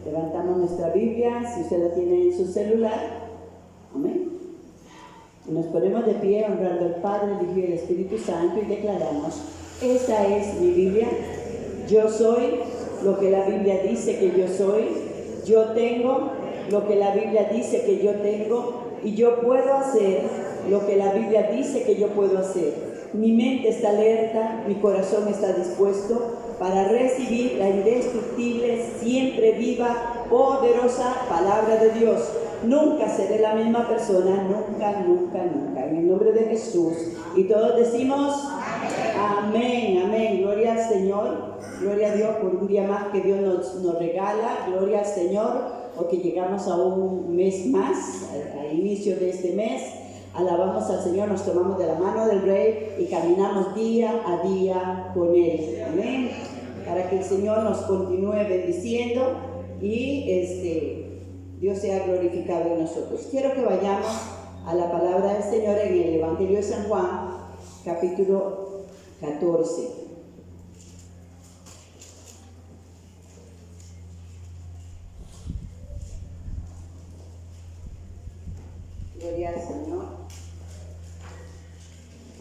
Levantamos nuestra Biblia, si usted la tiene en su celular. Amén. Y nos ponemos de pie honrando al Padre, el Hijo y el Espíritu Santo y declaramos: esta es mi Biblia. Yo soy lo que la Biblia dice que yo soy. Yo tengo lo que la Biblia dice que yo tengo. Y yo puedo hacer lo que la Biblia dice que yo puedo hacer. Mi mente está alerta, mi corazón está dispuesto para recibir la indestructible, siempre viva, poderosa palabra de Dios. Nunca seré la misma persona, nunca, nunca, nunca. En el nombre de Jesús. Y todos decimos amén, amén. Gloria al Señor, gloria a Dios por un día más que Dios nos regala. Gloria al Señor porque llegamos a un mes más, al inicio de este mes. Alabamos al Señor, nos tomamos de la mano del Rey y caminamos día a día con Él. Amén. Para que el Señor nos continúe bendiciendo y Dios sea glorificado en nosotros. Quiero que vayamos a la palabra del Señor en el Evangelio de San Juan, capítulo 14. Gloria al Señor.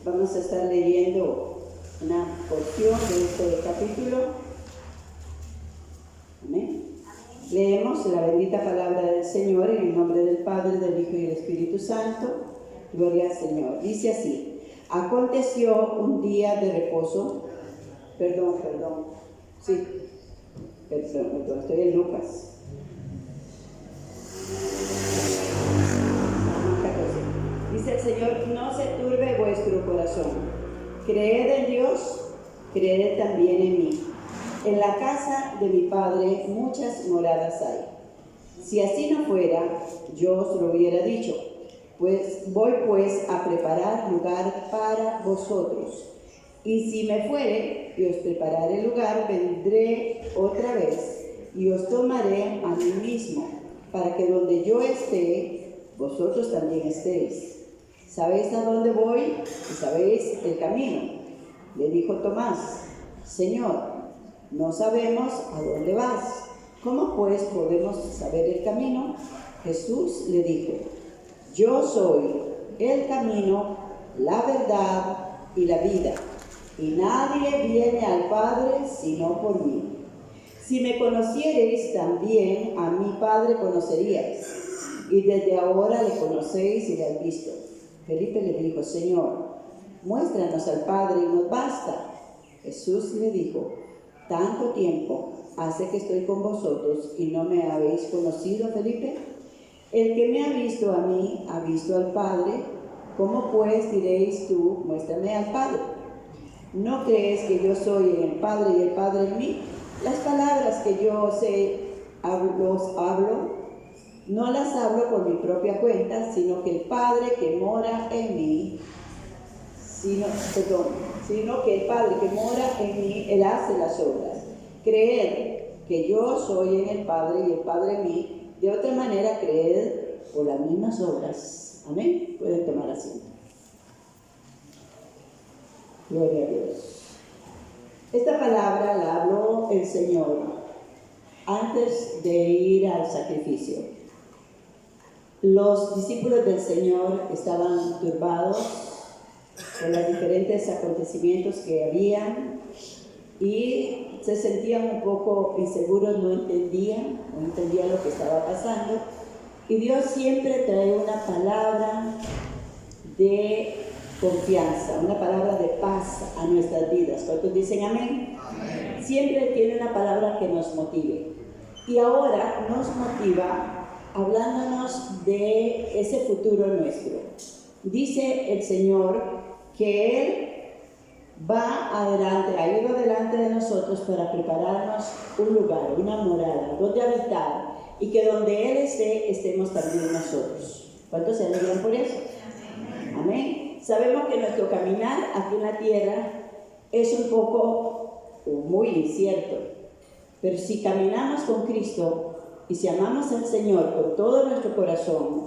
Vamos a estar leyendo una porción de este capítulo. Amén. Leemos la bendita palabra del Señor en el nombre del Padre, del Hijo y del Espíritu Santo. Gloria al Señor. Dice así: aconteció un día de reposo. Perdón, estoy en Lucas. Dice el Señor: no se turbe vuestro corazón. Creed en Dios, creed también en mí. En la casa de mi Padre muchas moradas hay. Si así no fuera, yo os lo hubiera dicho. Pues voy a preparar lugar para vosotros. Y si me fuere y os prepararé lugar, vendré otra vez y os tomaré a mí mismo, para que donde yo esté, vosotros también estéis. ¿Sabéis a dónde voy y sabéis el camino? Le dijo Tomás: Señor, no sabemos a dónde vas. ¿Cómo pues podemos saber el camino? Jesús le dijo: yo soy el camino, la verdad y la vida, y nadie viene al Padre sino por mí. Si me conociereis, también a mi Padre conoceríais, y desde ahora le conocéis y le habéis visto. Felipe le dijo: Señor, muéstranos al Padre y nos basta. Jesús le dijo: tanto tiempo hace que estoy con vosotros y no me habéis conocido, Felipe. El que me ha visto a mí ha visto al Padre. ¿Cómo pues diréis tú: muéstrame al Padre? ¿No crees que yo soy en el Padre y el Padre en mí? Las palabras que yo os hablo, no las hablo por mi propia cuenta, sino que el Padre que mora en mí, sino que el Padre que mora en mí, Él hace las obras. Creed que yo soy en el Padre y el Padre en mí. De otra manera, creed por las mismas obras. Amén. Pueden tomar asiento. Gloria a Dios. Esta palabra la habló el Señor antes de ir al sacrificio. Los discípulos del Señor estaban turbados por los diferentes acontecimientos que habían y se sentían un poco inseguros, no entendían lo que estaba pasando. Y Dios siempre trae una palabra de confianza, una palabra de paz a nuestras vidas. ¿Cuántos dicen amén? Amén. Siempre tiene una palabra que nos motive. Y ahora nos motiva hablándonos de ese futuro nuestro. Dice el Señor que Él ha ido delante de nosotros para prepararnos un lugar, una morada, donde habitar, y que donde Él esté, estemos también nosotros. ¿Cuántos se alegran por eso? Amén. Sabemos que nuestro caminar aquí en la tierra es un poco muy incierto, pero si caminamos con Cristo y si amamos al Señor con todo nuestro corazón,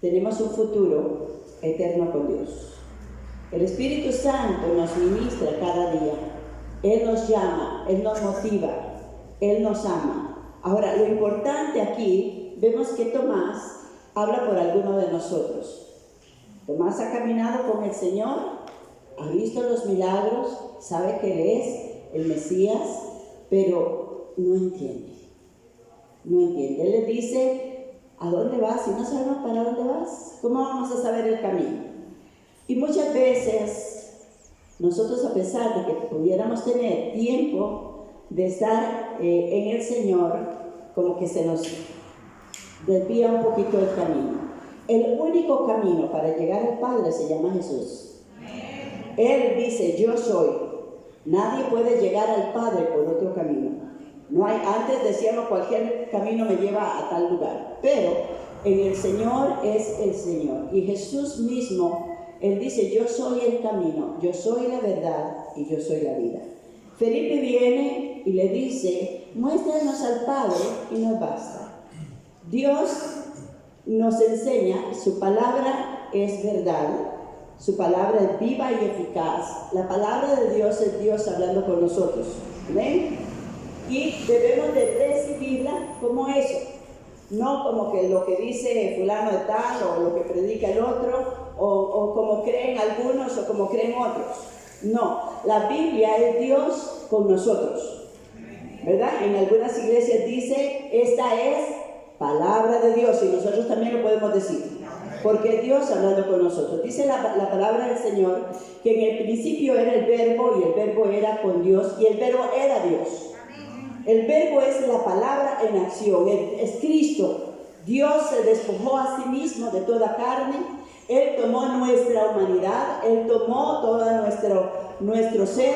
tenemos un futuro eterno con Dios. El Espíritu Santo nos ministra cada día. Él nos llama, Él nos motiva, Él nos ama. Ahora, lo importante aquí, vemos que Tomás habla por alguno de nosotros. Tomás ha caminado con el Señor, ha visto los milagros, sabe que Él es el Mesías, pero no entiende. No entiende. Él le dice, ¿a dónde vas? Si no sabemos para dónde vas, ¿cómo vamos a saber el camino? Y muchas veces, nosotros, a pesar de que pudiéramos tener tiempo de estar en el Señor, como que se nos desvía un poquito el camino. El único camino para llegar al Padre se llama Jesús. Él dice, yo soy. Nadie puede llegar al Padre por otro camino. No hay, antes decíamos, cualquier camino me lleva a tal lugar, pero en el Señor es el Señor. Y Jesús mismo, Él dice, yo soy el camino, yo soy la verdad y yo soy la vida. Felipe viene y le dice, muéstranos al Padre y nos basta. Dios nos enseña, su palabra es verdad, su palabra es viva y eficaz. La palabra de Dios es Dios hablando con nosotros. ¿Ven? Y debemos de recibirla como eso, no como que lo que dice fulano de tal o lo que predica el otro o como creen algunos o como creen otros. No, la Biblia es Dios con nosotros, ¿verdad? En algunas iglesias dice, esta es palabra de Dios, y nosotros también lo podemos decir, porque es Dios hablando con nosotros. Dice la palabra del Señor que en el principio era el verbo, y el verbo era con Dios, y el verbo era Dios. El verbo es la palabra en acción, es Cristo. Dios se despojó a sí mismo de toda carne. Él tomó nuestra humanidad, Él tomó todo nuestro ser,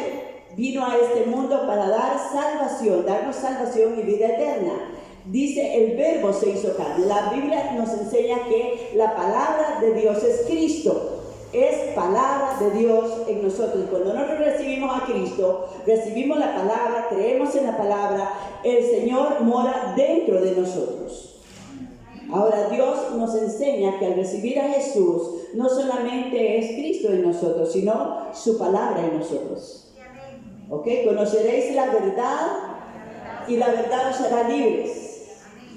vino a este mundo para dar salvación, darnos salvación y vida eterna. Dice, el verbo se hizo carne. La Biblia nos enseña que la palabra de Dios es Cristo. Es palabra de Dios en nosotros. Y cuando nosotros recibimos a Cristo, recibimos la palabra, creemos en la palabra, el Señor mora dentro de nosotros. Ahora, Dios nos enseña que al recibir a Jesús, no solamente es Cristo en nosotros, sino su palabra en nosotros. ¿Ok? Conoceréis la verdad y la verdad os hará libres.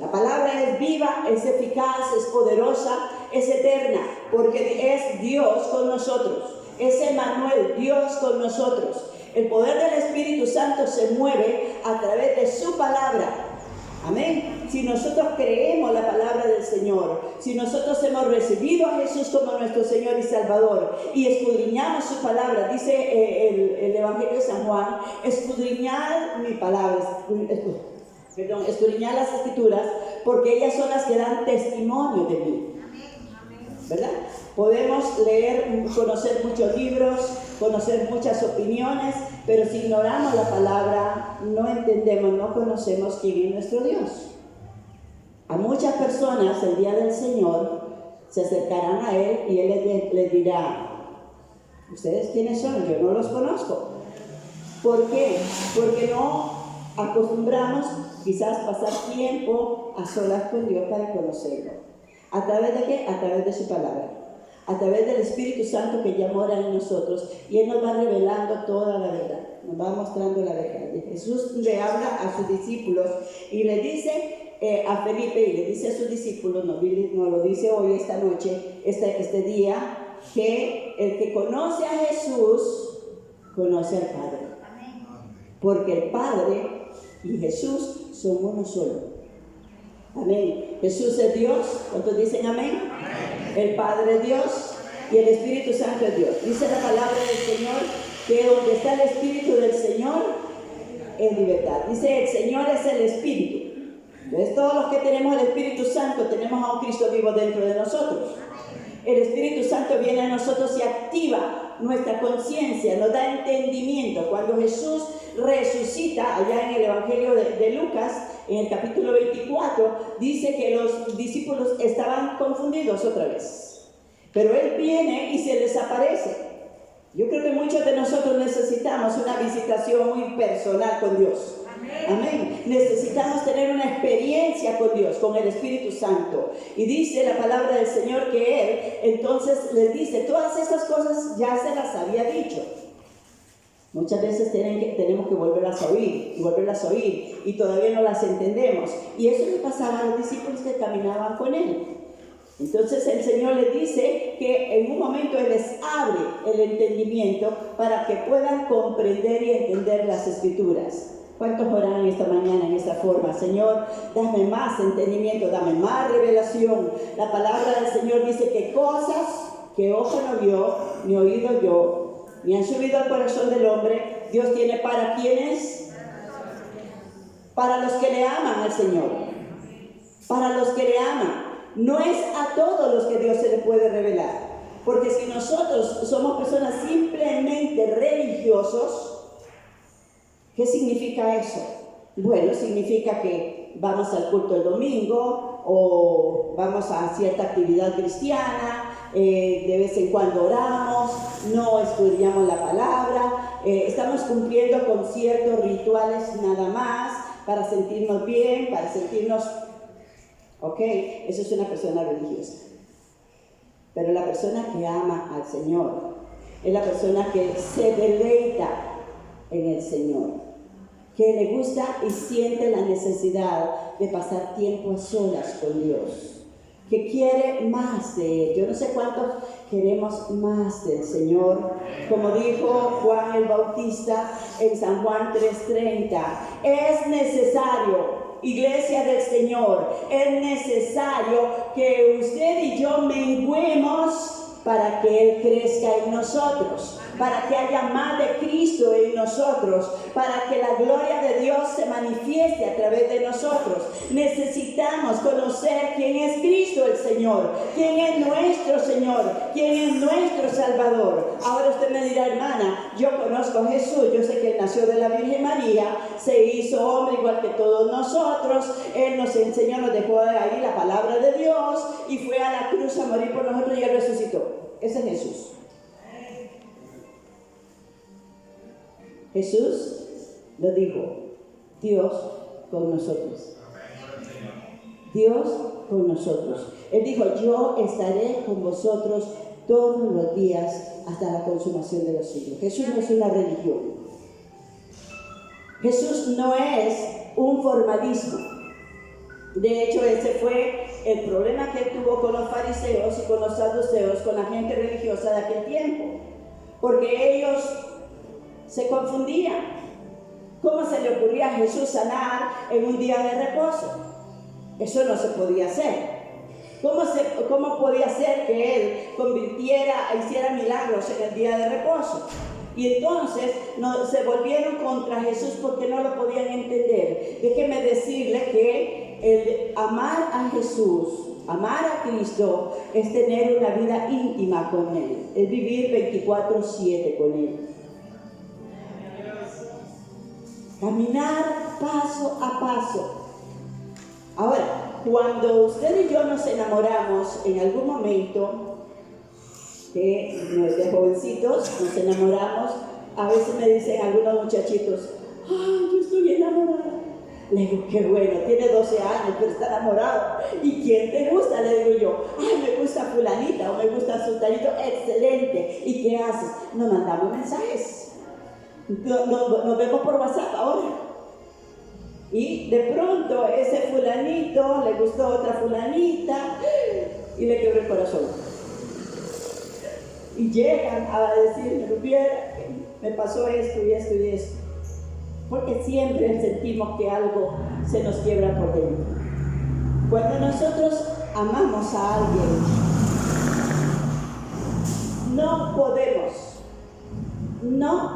La palabra es viva, es eficaz, es poderosa, es eterna, porque es Dios con nosotros. Es Emmanuel, Dios con nosotros. El poder del Espíritu Santo se mueve a través de su palabra. Amén. Si nosotros creemos la palabra del Señor, si nosotros hemos recibido a Jesús como nuestro Señor y Salvador y escudriñamos su palabra, dice el Evangelio de San Juan, escudriñad mi palabra, escudriñad las Escrituras, porque ellas son las que dan testimonio de mí. ¿Verdad? Podemos leer, conocer muchos libros, conocer muchas opiniones, pero si ignoramos la palabra, no entendemos, no conocemos quién es nuestro Dios. A muchas personas el día del Señor se acercarán a Él y Él les dirá, ¿ustedes quiénes son? Yo no los conozco. ¿Por qué? Porque no acostumbramos quizás pasar tiempo a solas con Dios para conocerlo. ¿A través de qué? A través de su palabra, a través del Espíritu Santo que ya mora en nosotros, y Él nos va revelando toda la verdad, nos va mostrando la verdad. Y Jesús le habla a sus discípulos y le dice a Felipe, y le dice a sus discípulos, nos lo dice hoy, esta noche, este día, que el que conoce a Jesús, conoce al Padre. Porque el Padre y Jesús son uno solo. Amén. Jesús es Dios. ¿Cuántos dicen amén? Amén. El Padre es Dios y el Espíritu Santo es Dios. Dice la palabra del Señor que donde está el Espíritu del Señor es libertad. Dice, el Señor es el Espíritu. Entonces, todos los que tenemos el Espíritu Santo, tenemos a un Cristo vivo dentro de nosotros. El Espíritu Santo viene a nosotros y activa nuestra conciencia, nos da entendimiento. Cuando Jesús resucita, allá en el Evangelio de Lucas, en el capítulo 24, dice que los discípulos estaban confundidos otra vez. Pero Él viene y se les aparece. Yo creo que muchos de nosotros necesitamos una visitación muy personal con Dios. Amén. Necesitamos tener una experiencia con Dios, con el Espíritu Santo. Y dice la palabra del Señor que Él entonces les dice, todas estas cosas ya se las había dicho. Muchas veces tenemos que volverlas a oír y volverlas a oír y todavía no las entendemos. Y eso le pasaba a los discípulos que caminaban con Él. Entonces el Señor les dice que en un momento Él les abre el entendimiento para que puedan comprender y entender las Escrituras. ¿Cuántos oran esta mañana en esta forma? Señor, dame más entendimiento, dame más revelación. La palabra del Señor dice que cosas que ojo no vio, ni oído yo, ni han subido al corazón del hombre, Dios tiene para quienes, para los que le aman al Señor, para los que le aman. No es a todos los que Dios se le puede revelar, porque si nosotros somos personas simplemente religiosos, ¿qué significa eso? Bueno, significa que vamos al culto el domingo o vamos a cierta actividad cristiana, de vez en cuando oramos, no estudiamos la palabra, estamos cumpliendo con ciertos rituales nada más para sentirnos bien, para sentirnos... Ok, eso es una persona religiosa. Pero la persona que ama al Señor es la persona que se deleita en el Señor, que le gusta y siente la necesidad de pasar tiempo a solas con Dios, que quiere más de Él. Yo no sé cuántos queremos más del Señor. Como dijo Juan el Bautista en San Juan 3:30, es necesario, Iglesia del Señor, es necesario que usted y yo menguemos para que Él crezca en nosotros, para que haya más de Cristo en nosotros, para que la gloria de Dios se manifieste a través de nosotros. Necesitamos conocer quién es Cristo el Señor, quién es nuestro Señor, quién es nuestro Salvador. Ahora usted me dirá, hermana, yo conozco a Jesús, yo sé que Él nació de la Virgen María, se hizo hombre igual que todos nosotros, Él nos enseñó, nos dejó ahí la palabra de Dios y fue a la cruz a morir por nosotros y Él resucitó. Ese es Jesús. Jesús lo dijo, Dios con nosotros. Dios con nosotros. Él dijo, yo estaré con vosotros todos los días hasta la consumación de los siglos. Jesús no es una religión. Jesús no es un formalismo. De hecho, ese fue el problema que él tuvo con los fariseos y con los saduceos, con la gente religiosa de aquel tiempo. Porque ellos se confundían. ¿Cómo se le ocurría a Jesús sanar en un día de reposo? Eso no se podía hacer. ¿Cómo podía ser que Él hiciera milagros en el día de reposo? Y entonces se volvieron contra Jesús porque no lo podían entender. Déjeme decirle que el amar a Jesús, amar a Cristo, es tener una vida íntima con Él, es vivir 24/7 con Él. Caminar paso a paso. Ahora, cuando usted y yo nos enamoramos en algún momento, que de jovencitos nos enamoramos, a veces me dicen algunos muchachitos, ¡ay, yo estoy enamorada! Le digo, qué bueno, tiene 12 años, pero está enamorado. ¿Y quién te gusta? Le digo yo, ¡ay, me gusta fulanita o me gusta sultanito! ¡Excelente! ¿Y qué haces? Nos mandamos mensajes. Nos vemos por WhatsApp ahora. Y de pronto ese fulanito le gustó a otra fulanita y le quebró el corazón. Y llegan a decirme, Rubiera, me pasó esto y esto y esto. Porque siempre sentimos que algo se nos quiebra por dentro. Cuando nosotros amamos a alguien, no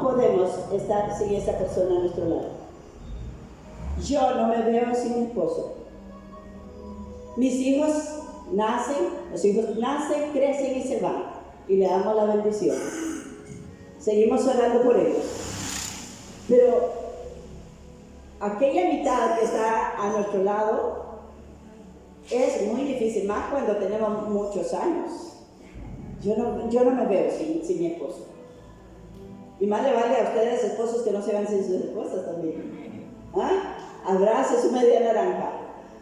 podemos estar sin esa persona a nuestro lado. Yo no me veo sin mi esposo. Mis hijos nacen, crecen y se van. Y le damos la bendición. Seguimos orando por ellos. Pero aquella mitad que está a nuestro lado es muy difícil, más cuando tenemos muchos años. Yo no me veo sin mi esposo. Y más le vale a ustedes, esposos, que no se van sin sus esposas también. ¿Ah? Abrace su media naranja.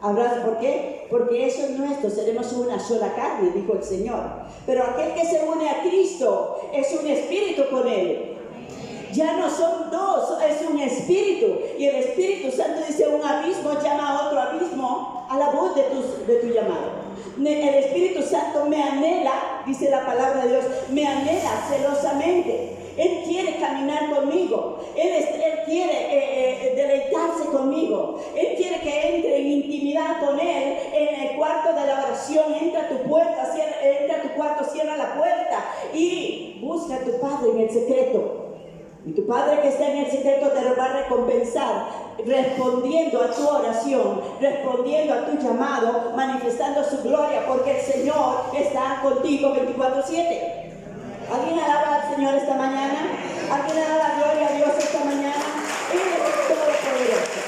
Abrace, ¿por qué? Porque eso es nuestro, seremos una sola carne, dijo el Señor. Pero aquel que se une a Cristo es un espíritu con Él. Ya no son dos, es un espíritu. Y el Espíritu Santo dice, un abismo llama a otro abismo a la voz de tu llamado. El Espíritu Santo me anhela, dice la palabra de Dios, me anhela celosamente. Él quiere caminar conmigo. Él quiere deleitarse conmigo. Él quiere que entre en intimidad con Él en el cuarto de la oración. Entra a tu cuarto, cierra la puerta y busca a tu Padre en el secreto. Y tu Padre que está en el secreto te lo va a recompensar, respondiendo a tu oración, respondiendo a tu llamado, manifestando su gloria, porque el Señor está contigo 24/7. ¿Alguien alaba al Señor esta mañana? ¿Alguien le da la gloria a Dios esta mañana? Él es todopoderoso.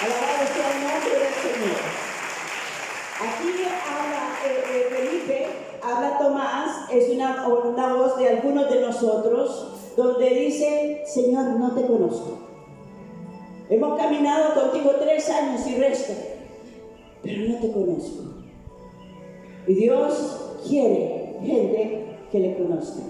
Alabado sea el nombre del Señor. Aquí habla Felipe, habla Tomás, es una voz de algunos de nosotros, donde dice, Señor, no te conozco. Hemos caminado contigo 3 años y resto, pero no te conozco. Y Dios quiere gente que le conozca.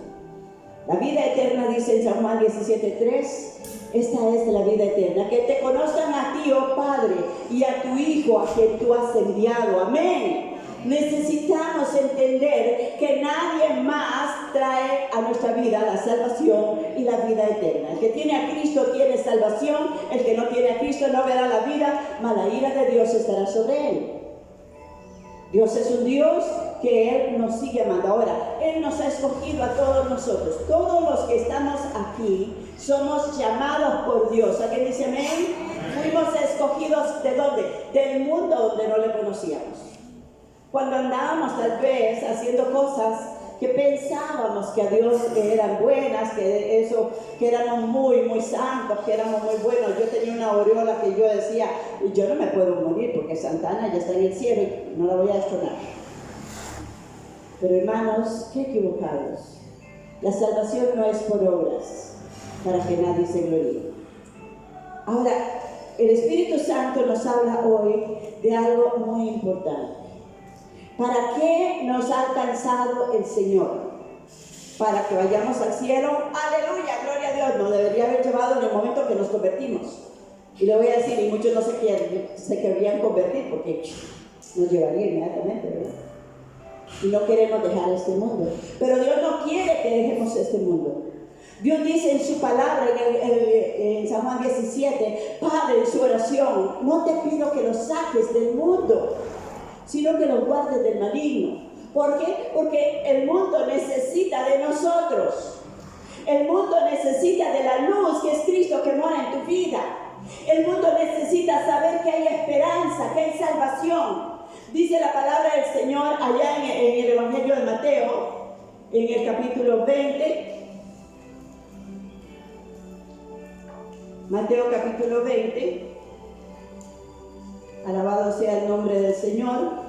La vida eterna, dice en San Juan 17:3, esta es la vida eterna, que te conozcan a ti, oh Padre, y a tu Hijo, a quien tú has enviado. Amén. Necesitamos entender que nadie más trae a nuestra vida la salvación y la vida eterna. El que tiene a Cristo tiene salvación, el que no tiene a Cristo no verá la vida, mas la ira de Dios estará sobre él. Dios es un Dios que Él nos sigue amando. Ahora, Él nos ha escogido a todos nosotros. Todos los que estamos aquí somos llamados por Dios. ¿Alguien dice amén? Fuimos escogidos ¿de dónde? Del mundo donde no le conocíamos. Cuando andábamos tal vez haciendo cosas que pensábamos que a Dios eran buenas, que éramos muy, muy santos, que éramos muy buenos. Yo tenía una aureola que yo decía, yo no me puedo morir porque Santana ya está en el cielo y no la voy a destronar. Pero hermanos, qué equivocados. La salvación no es por obras, para que nadie se gloríe. Ahora, el Espíritu Santo nos habla hoy de algo muy importante. ¿Para qué nos ha alcanzado el Señor? Para que vayamos al cielo. ¡Aleluya! ¡Gloria a Dios! Nos debería haber llevado en el momento que nos convertimos. Y le voy a decir, y muchos no se querrían convertir porque nos llevaría inmediatamente, ¿verdad? Y no queremos dejar este mundo. Pero Dios no quiere que dejemos este mundo. Dios dice en su palabra, en San Juan 17, Padre, en su oración, no te pido que los saques del mundo, sino que los guardes del maligno. ¿Por qué? Porque el mundo necesita de nosotros. El mundo necesita de la luz que es Cristo que mora en tu vida. El mundo necesita saber que hay esperanza, que hay salvación. Dice la palabra del Señor allá en el Evangelio de Mateo, en el capítulo 20. Mateo capítulo 20. Alabado sea el nombre del Señor.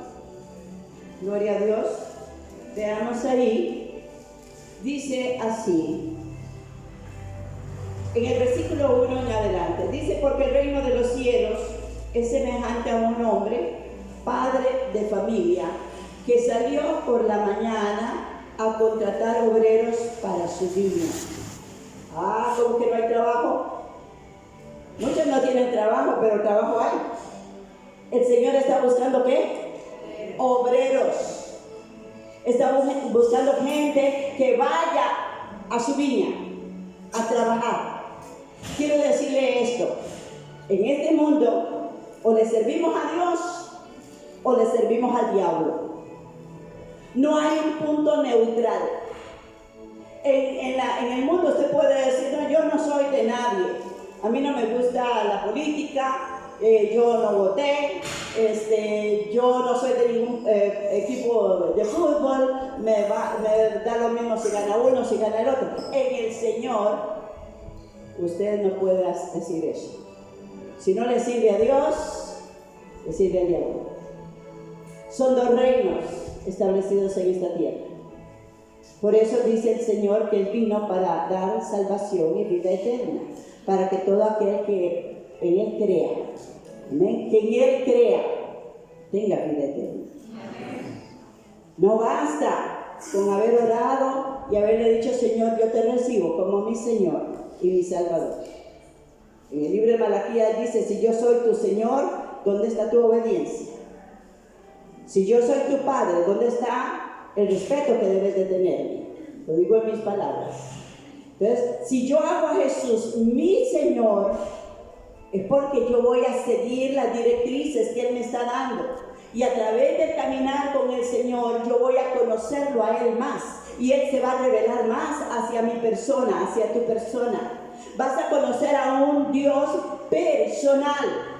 Gloria a Dios. Veamos ahí. Dice así. En el versículo 1 en adelante. Dice, porque el reino de los cielos es semejante a un hombre, padre de familia, que salió por la mañana a contratar obreros para su viña. ¿Cómo que no hay trabajo? Muchos no tienen trabajo, pero trabajo hay. El Señor está buscando ¿qué? Obreros. Está buscando gente que vaya a su viña a trabajar. Quiero decirle esto: en este mundo o le servimos a Dios o le servimos al diablo. No hay un punto neutral. En el mundo usted puede decir, no, yo no soy de nadie, a mí no me gusta la política, yo no voté, yo no soy de ningún equipo de fútbol, me da lo mismo si gana uno, si gana el otro. En el Señor, usted no puede decir eso. Si no le sirve a Dios, le sirve al diablo. Son dos reinos establecidos en esta tierra. Por eso dice el Señor que Él vino para dar salvación y vida eterna, para que todo aquel que en Él crea, ¿amén?, que en Él crea, tenga vida eterna. No basta con haber orado, y haberle dicho: Señor, yo te recibo como mi Señor y mi Salvador. En el libro de Malaquías dice: si yo soy tu Señor, ¿dónde está tu obediencia? Si yo soy tu Padre, ¿dónde está el respeto que debes de tenerme? Lo digo en mis palabras. Entonces, si yo hago a Jesús mi Señor, es porque yo voy a seguir las directrices que Él me está dando. Y a través de caminar con el Señor, yo voy a conocerlo a Él más. Y Él se va a revelar más hacia mi persona, hacia tu persona. Vas a conocer a un Dios personal,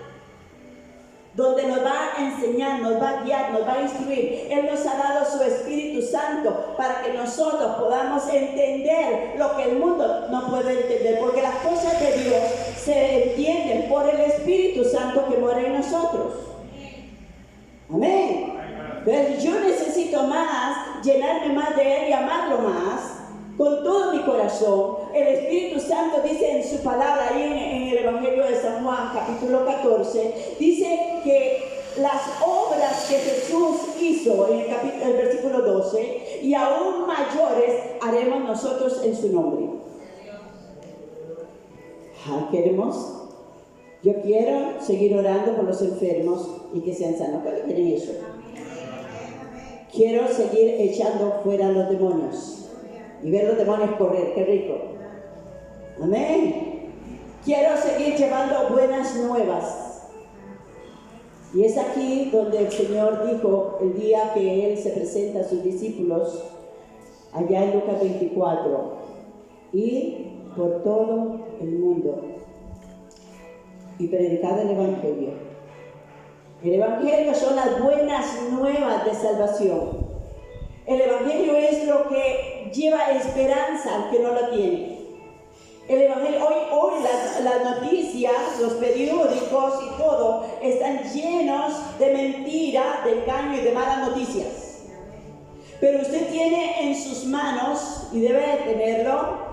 donde nos va a enseñar, nos va a guiar, nos va a instruir. Él nos ha dado su Espíritu Santo para que nosotros podamos entender lo que el mundo no puede entender, porque las cosas de Dios se entienden por el Espíritu Santo que mora en nosotros. Amén. Pero yo necesito más, llenarme más de Él y amarlo más con todo mi corazón. El Espíritu Santo dice en su palabra, ahí en el Evangelio de San Juan, capítulo 14, dice que las obras que Jesús hizo en el versículo 12, y aún mayores haremos nosotros en su nombre. Ah, qué hermoso. Yo quiero seguir orando por los enfermos y que sean sanos. ¿Cuántos quieren eso? Quiero seguir echando fuera los demonios y ver los demonios correr. Qué rico. Amén. Quiero seguir llevando buenas nuevas. Y es aquí donde el Señor dijo, el día que Él se presenta a sus discípulos, allá en Lucas 24, ir por todo el mundo y predicar el Evangelio. El Evangelio son las buenas nuevas de salvación. El Evangelio es lo que lleva esperanza al que no la tiene. El Evangelio, hoy las noticias, los periódicos y todo están llenos de mentira, de engaño y de malas noticias. Pero usted tiene en sus manos, y debe de tenerlo,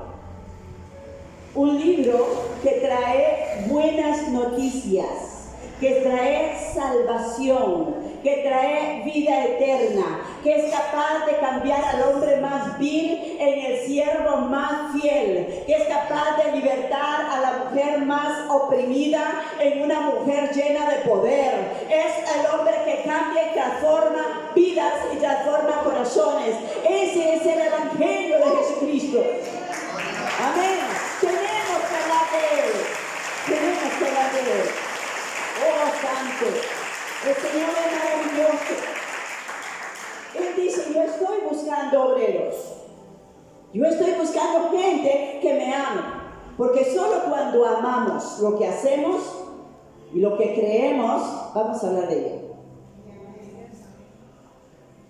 un libro que trae buenas noticias, que trae salvación, que trae vida eterna, que es capaz de cambiar al hombre más vil en el siervo más fiel, que es capaz de libertar a la mujer más oprimida en una mujer llena de poder. Es el hombre que cambia y transforma vidas y transforma corazones. Ese es el Evangelio de Jesucristo. Amén. Tenemos que hablar de Él. Tenemos que hablar de Él. Oh, Santo. El Señor es maravilloso. Él dice, yo estoy buscando obreros. Yo estoy buscando gente que me ame. Porque solo cuando amamos lo que hacemos y lo que creemos, vamos a hablar de ello.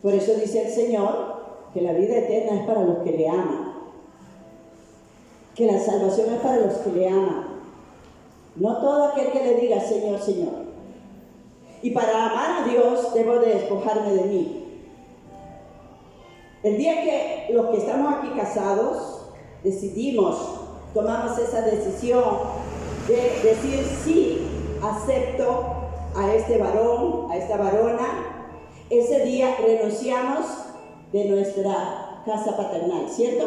Por eso dice el Señor que la vida eterna es para los que le aman. Que la salvación es para los que le aman. No todo aquel que le diga Señor, Señor. Y para amar a Dios debo de despojarme de mí. El día que los que estamos aquí casados tomamos esa decisión de decir sí, acepto a este varón, a esta varona, ese día renunciamos de nuestra casa paternal, ¿cierto?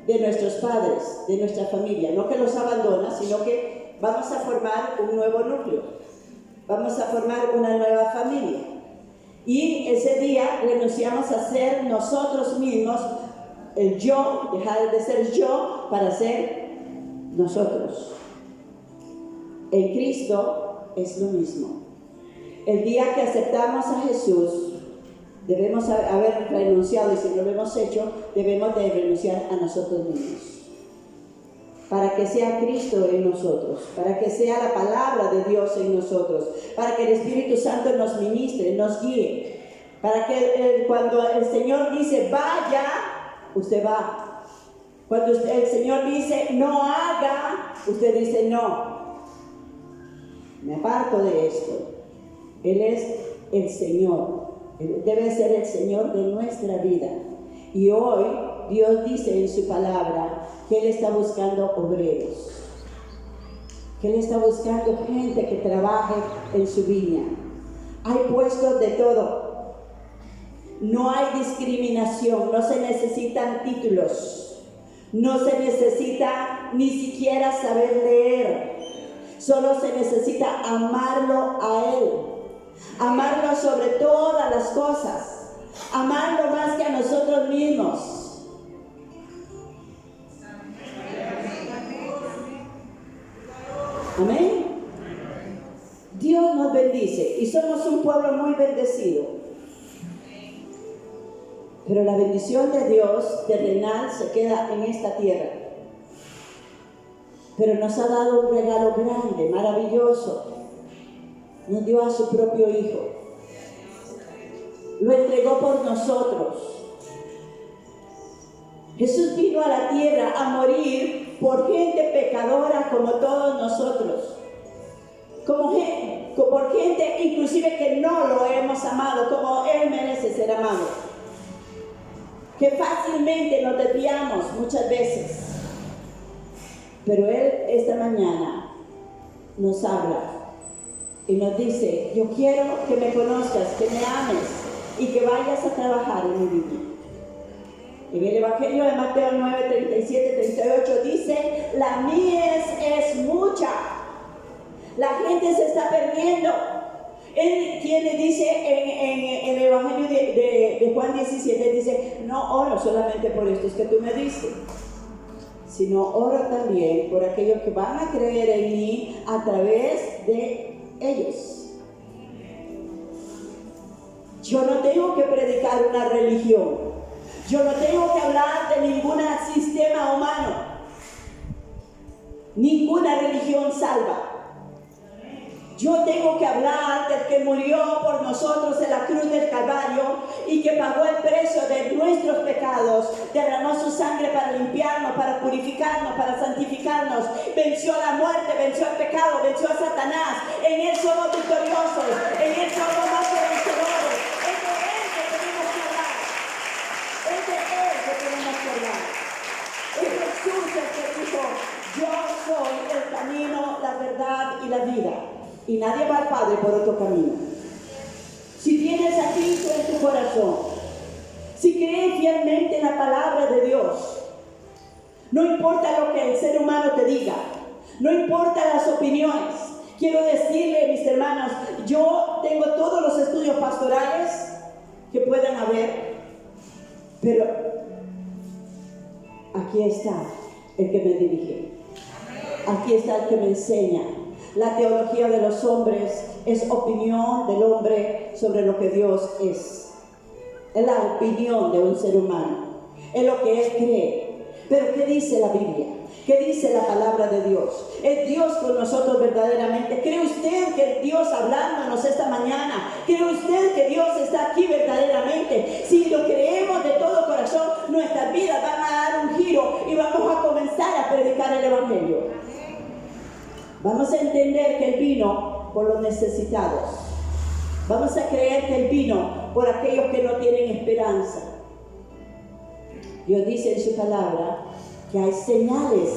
De nuestros padres, de nuestra familia. No que los abandona, sino que vamos a formar un nuevo núcleo. Vamos a formar una nueva familia. Y ese día renunciamos a ser nosotros mismos, el yo, dejar de ser yo para ser nosotros. En Cristo es lo mismo. El día que aceptamos a Jesús, debemos haber renunciado, y si no lo hemos hecho, debemos de renunciar a nosotros mismos. Para que sea Cristo en nosotros, para que sea la palabra de Dios en nosotros, para que el Espíritu Santo nos ministre, nos guíe, para que cuando el Señor dice vaya, usted va. Cuando el Señor dice no haga, usted dice no. Me aparto de esto. Él es el Señor. Él debe ser el Señor de nuestra vida. Y hoy Dios dice en su palabra que Él está buscando obreros, que Él está buscando gente que trabaje en su viña. Hay puestos de todo. No hay discriminación, no se necesitan títulos, no se necesita ni siquiera saber leer. Solo se necesita amarlo a Él, amarlo sobre todas las cosas, amarlo más que a nosotros mismos. Amén. Dios nos bendice y somos un pueblo muy bendecido. Pero la bendición de Dios terrenal se queda en esta tierra. Pero nos ha dado un regalo grande, maravilloso. Nos dio a su propio Hijo. Lo entregó por nosotros. Jesús vino a la tierra a morir por gente pecadora como todos nosotros. Por gente inclusive que no lo hemos amado, como Él merece ser amado. Que fácilmente nos desviamos muchas veces. Pero Él esta mañana nos habla y nos dice: yo quiero que me conozcas, que me ames y que vayas a trabajar en mi vida. En el Evangelio de Mateo 9, 37, 38 dice: la mies es mucha. La gente se está perdiendo. Él dice en el Evangelio de Juan 17, dice: no oro solamente por estos que tú me diste, sino oro también por aquellos que van a creer en mí a través de ellos. Yo no tengo que predicar una religión. Yo no tengo que hablar de ningún sistema humano. Ninguna religión salva. Yo tengo que hablar del que murió por nosotros en la cruz del Calvario y que pagó el precio de nuestros pecados, derramó su sangre para limpiarnos, para purificarnos, para santificarnos, venció la muerte, venció el pecado, venció a Satanás. En Él somos victoriosos, en Él somos más que vencedores. Es de Él que tenemos que hablar. Es de Él que tenemos que hablar. Es Jesús el que dijo: yo soy el camino, la verdad y la vida. Y nadie va al Padre por otro camino. Si tienes a Cristo en tu corazón, si crees fielmente en la palabra de Dios, no importa lo que el ser humano te diga, no importa las opiniones. Quiero decirle, mis hermanos, yo tengo todos los estudios pastorales que puedan haber, pero aquí está el que me dirige. Aquí está el que me enseña. La teología de los hombres es opinión del hombre sobre lo que Dios es. Es la opinión de un ser humano. Es lo que él cree. Pero ¿qué dice la Biblia? ¿Qué dice la palabra de Dios? ¿Es Dios con nosotros verdaderamente? ¿Cree usted que Dios hablándonos esta mañana? ¿Cree usted que Dios está aquí verdaderamente? Si lo creemos de todo corazón, nuestras vidas van a dar un giro y vamos a comenzar a predicar el Evangelio. Vamos a entender que Él vino por los necesitados. Vamos a creer que Él vino por aquellos que no tienen esperanza. Dios dice en su palabra que hay señales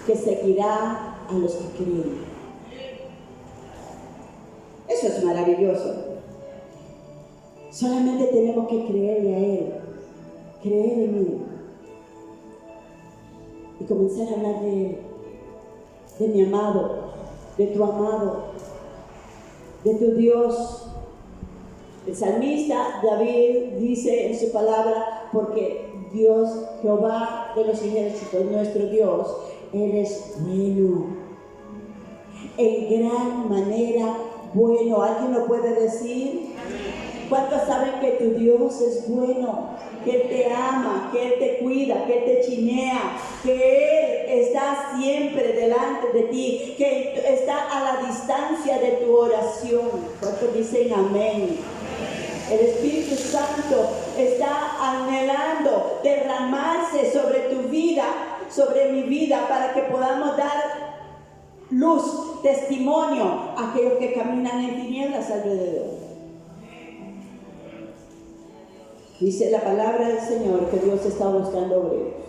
que seguirán a los que creen. Eso es maravilloso. Solamente tenemos que creerle a Él, creer en Él y comenzar a hablar de Él, de mi amado, de tu amado, de tu Dios. El salmista David dice en su palabra: porque Dios, Jehová de los ejércitos, nuestro Dios, Él es bueno, en gran manera bueno. ¿Alguien lo puede decir? ¿Cuántos saben que tu Dios es bueno? Que Él te ama, que Él te cuida, que Él te chinea, que Él está siempre delante de ti, que está a la distancia de tu oración. ¿Cuántos dicen amén? El Espíritu Santo está anhelando derramarse sobre tu vida, sobre mi vida, para que podamos dar luz, testimonio a aquellos que caminan en tinieblas alrededor. Dice la palabra del Señor que Dios está buscando obreros.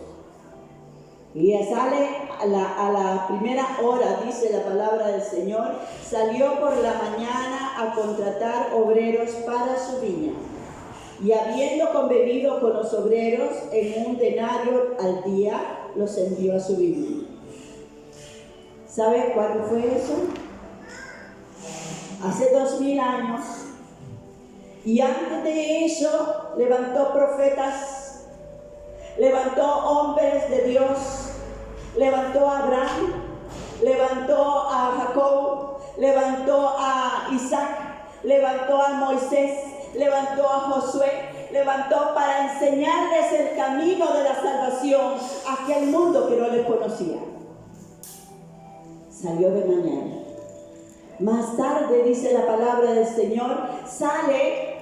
Y sale a la primera hora, dice la palabra del Señor, salió por la mañana a contratar obreros para su viña. Y habiendo convenido con los obreros en un denario al día, los envió a su viña. ¿Sabe cuándo fue eso? Hace 2000 años. Y antes de eso levantó profetas, levantó hombres de Dios, levantó a Abraham, levantó a Jacob, levantó a Isaac, levantó a Moisés, levantó a Josué, levantó para enseñarles el camino de la salvación a aquel mundo que no les conocía. Salió de mañana. Más tarde, dice la palabra del Señor, sale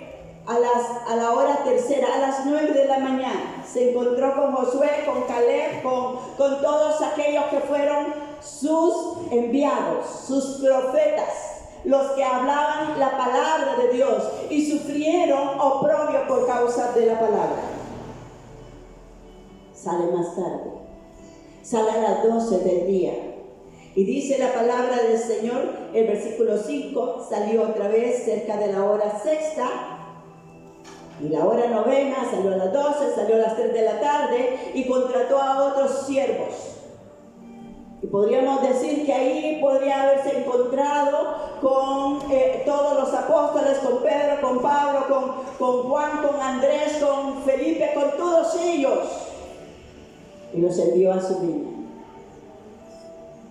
a la hora tercera, a las 9 de la mañana. Se encontró con Josué, con Caleb, con todos aquellos que fueron sus enviados, sus profetas, los que hablaban la palabra de Dios y sufrieron oprobio por causa de la palabra. Sale más tarde, sale a las 12 del día. Y dice la palabra del Señor, el versículo 5, salió otra vez cerca de la hora sexta, y la hora novena, salió a las 12, salió a las 3 de la tarde, y contrató a otros siervos. Y podríamos decir que ahí podría haberse encontrado con todos los apóstoles, con Pedro, con Pablo, con Juan, con Andrés, con Felipe, con todos ellos. Y los envió a su viña.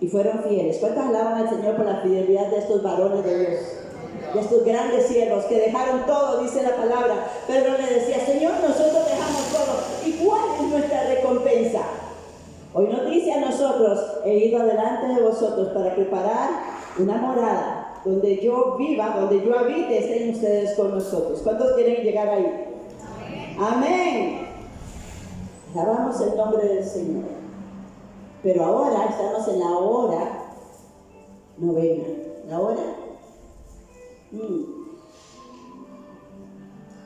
Y fueron fieles. ¿Cuántos alaban al Señor por la fidelidad de estos varones de Dios? De estos grandes siervos que dejaron todo, dice la palabra. Pedro le decía, Señor, nosotros dejamos todo. ¿Y cuál es nuestra recompensa? Hoy nos dice a nosotros, he ido adelante de vosotros para preparar una morada donde yo viva, donde yo habite, estén ustedes con nosotros. ¿Cuántos quieren llegar ahí? Amén. Alabamos el nombre del Señor. Pero ahora estamos en la hora novena. ¿La hora?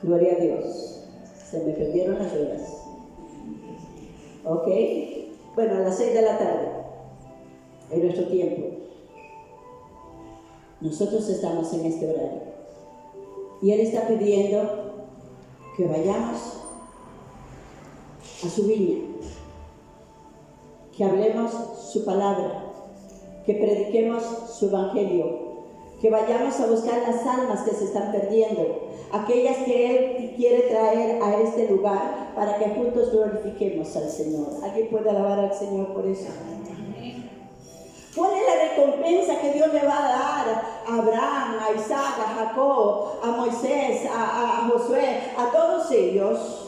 Gloria a Dios. Se me perdieron las horas. ¿Ok? Bueno, a las 6 de la tarde. En nuestro tiempo. Nosotros estamos en este horario. Y Él está pidiendo que vayamos a su viña. Que hablemos su palabra, que prediquemos su evangelio, que vayamos a buscar las almas que se están perdiendo, aquellas que Él quiere traer a este lugar para que juntos glorifiquemos al Señor. ¿Alguien puede alabar al Señor por eso? ¿Cuál es la recompensa que Dios le va a dar a Abraham, a Isaac, a Jacob, a Moisés, a Josué, a todos ellos?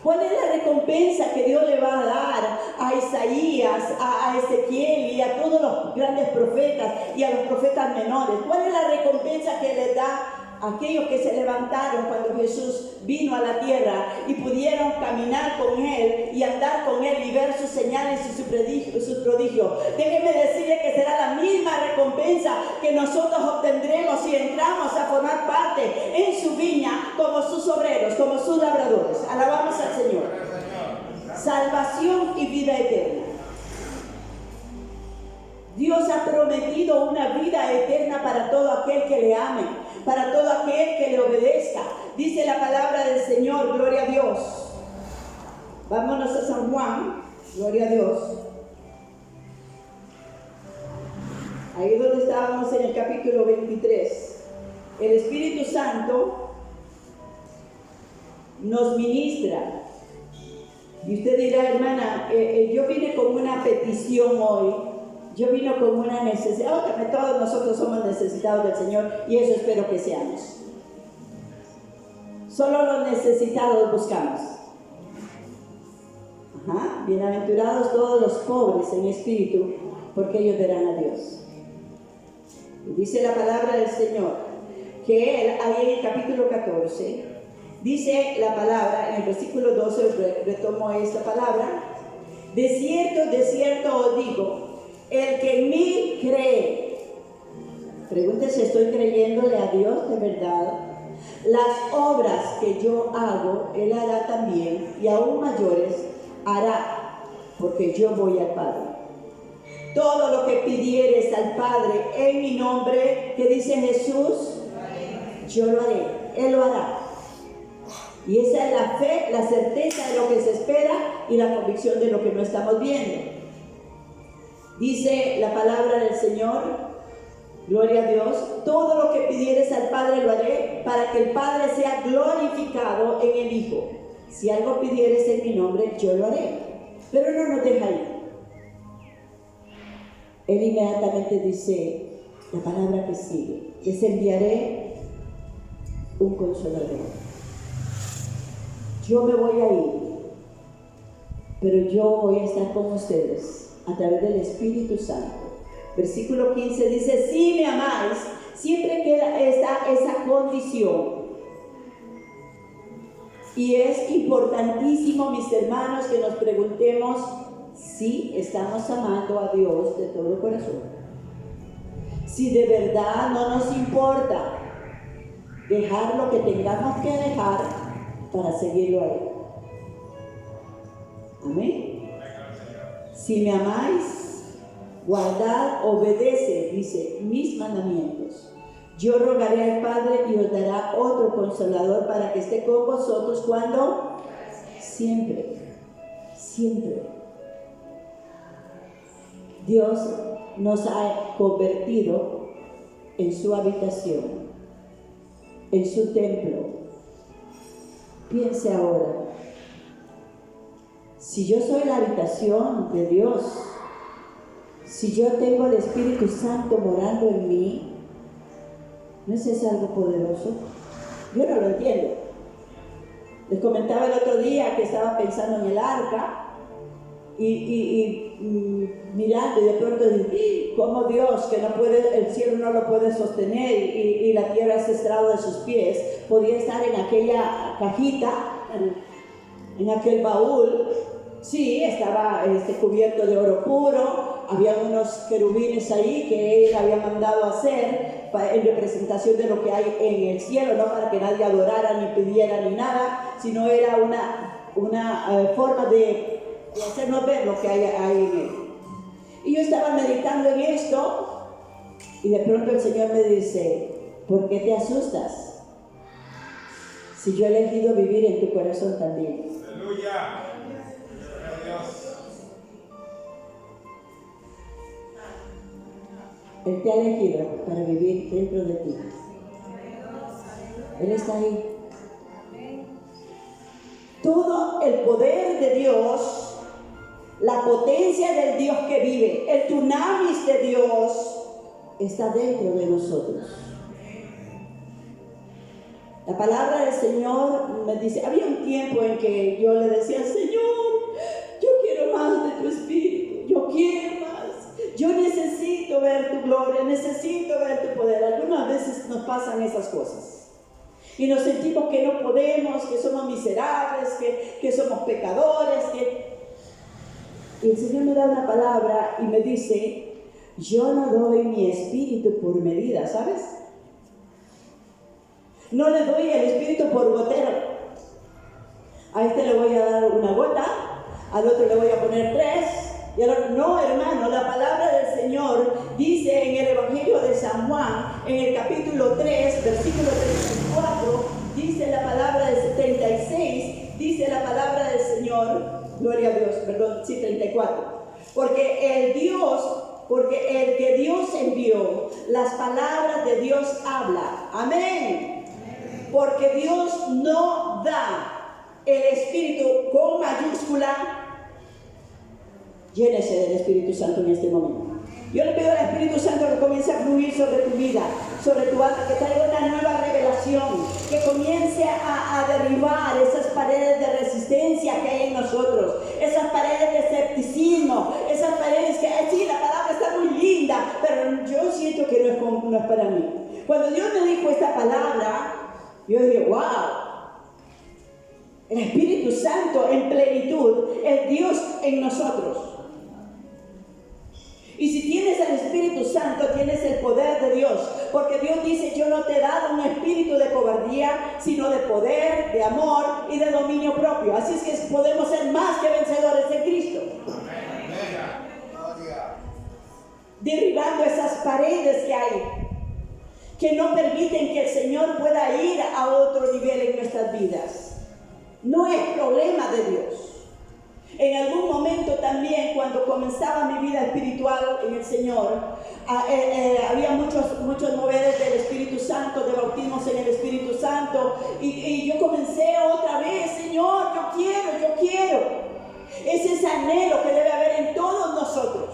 ¿Cuál es la recompensa que Dios le va a dar a Isaías, a Ezequiel y a todos los grandes profetas y a los profetas menores? ¿Cuál es la recompensa que les da a aquellos que se levantaron cuando Jesús vino a la tierra y pudieron caminar con Él y andar con Él y ver sus señales y sus prodigios? Déjenme decirle que será la misma recompensa que nosotros obtendremos si entramos a formar parte en su viña como sus obreros, como sus labradores. Alabamos al Señor. Salvación y vida eterna. Dios ha prometido una vida eterna para todo aquel que le ame, para todo aquel que le obedezca. Dice la palabra del Señor, gloria a Dios. Vámonos a San Juan, gloria a Dios. Ahí donde estábamos en el capítulo 23. El Espíritu Santo nos ministra. Y usted dirá, hermana, yo vine con una petición hoy. Yo vino con una necesidad. Todos nosotros somos necesitados del Señor y eso espero que seamos. Solo los necesitados buscamos. Bienaventurados todos los pobres en espíritu, porque ellos verán a Dios. Y dice la palabra del Señor que Él, ahí en el capítulo 14, dice la palabra, en el versículo 12, retomo esta palabra: de cierto os digo, el que en mí cree. Pregúntese, ¿estoy creyéndole a Dios de verdad? Las obras que yo hago, Él hará también, y aún mayores hará, porque yo voy al Padre. Todo lo que pidieres al Padre en mi nombre, que dice Jesús, yo lo haré, Él lo hará. Y esa es la fe, la certeza de lo que se espera y la convicción de lo que no estamos viendo. Dice la palabra del Señor, gloria a Dios, todo lo que pidieres al Padre lo haré para que el Padre sea glorificado en el Hijo. Si algo pidieres en mi nombre, yo lo haré. Pero no nos deja ahí. Él inmediatamente dice la palabra que sigue: les enviaré un consolador. Yo me voy a ir, pero yo voy a estar con ustedes a través del Espíritu Santo. Versículo 15 dice: si me amáis, siempre queda esa condición. Y es importantísimo, mis hermanos, que nos preguntemos si estamos amando a Dios de todo corazón. Si de verdad no nos importa dejar lo que tengamos que dejar para seguirlo a Él. Amén. Si me amáis, guardad, obedece, dice, mis mandamientos. Yo rogaré al Padre y os dará otro consolador para que esté con vosotros cuando siempre. Dios nos ha convertido en su habitación, en su templo. Piense ahora, si yo soy la habitación de Dios, si yo tengo el Espíritu Santo morando en mí, ¿no es eso algo poderoso? Yo no lo entiendo. Les comentaba el otro día que estaba pensando en el arca y mirando, y de pronto dije, ¿cómo Dios, que no puede, el cielo no lo puede sostener y la tierra es estrado de sus pies, podía estar en aquella cajita, en aquel baúl? Sí, estaba cubierto de oro puro, había unos querubines ahí que él había mandado hacer en representación de lo que hay en el cielo, no para que nadie adorara ni pidiera ni nada, sino era una forma de hacernos ver lo que hay en él. Y yo estaba meditando en esto y de pronto el Señor me dice: ¿por qué te asustas? Si yo he elegido vivir en tu corazón también. ¡Aleluya! Él te ha elegido para vivir dentro de ti. Él está ahí. Todo el poder de Dios, la potencia del Dios que vive, el dunamis de Dios está dentro de nosotros. La palabra del Señor me dice, había un tiempo en que yo le decía: Señor, yo quiero más de tu Espíritu, yo quiero más, yo necesito ver tu gloria, necesito ver tu poder. Algunas veces nos pasan esas cosas y nos sentimos que no podemos, que somos miserables, que somos pecadores, Y el Señor me da una palabra y me dice: yo no doy mi Espíritu por medida, ¿sabes? No le doy el Espíritu por gotero. A este le voy a dar una gota, al otro le voy a poner 3, y al otro. No, hermano, la palabra del Señor dice en el Evangelio de San Juan, en el capítulo 3, versículo 34, dice la palabra del 76, dice la palabra del Señor, gloria a Dios, perdón, sí, 34. Porque el que Dios envió, las palabras de Dios habla. Amén. Porque Dios no da el Espíritu con mayúscula. Llénese del Espíritu Santo en este momento. Yo le pido al Espíritu Santo que comience a fluir sobre tu vida, sobre tu alma, que traiga una nueva revelación, que comience a derribar esas paredes de resistencia que hay en nosotros, esas paredes de escepticismo, esas paredes que, sí, la palabra está muy linda, pero yo siento que no es para mí. Cuando Dios me dijo esta palabra, yo dije: wow, el Espíritu Santo en plenitud es Dios en nosotros. Y si tienes el Espíritu Santo, tienes el poder de Dios, porque Dios dice: yo no te he dado un espíritu de cobardía, sino de poder, de amor y de dominio propio. Así es que podemos ser más que vencedores en Cristo. Derribando esas paredes que hay, que no permiten que el Señor pueda ir a otro nivel en nuestras vidas. no es problema de Dios. En algún momento también, cuando comenzaba mi vida espiritual en el Señor, había muchos moveres del Espíritu Santo, de bautismos en el Espíritu Santo, y yo comencé otra vez, Señor, yo quiero. Es ese anhelo que debe haber en todos nosotros,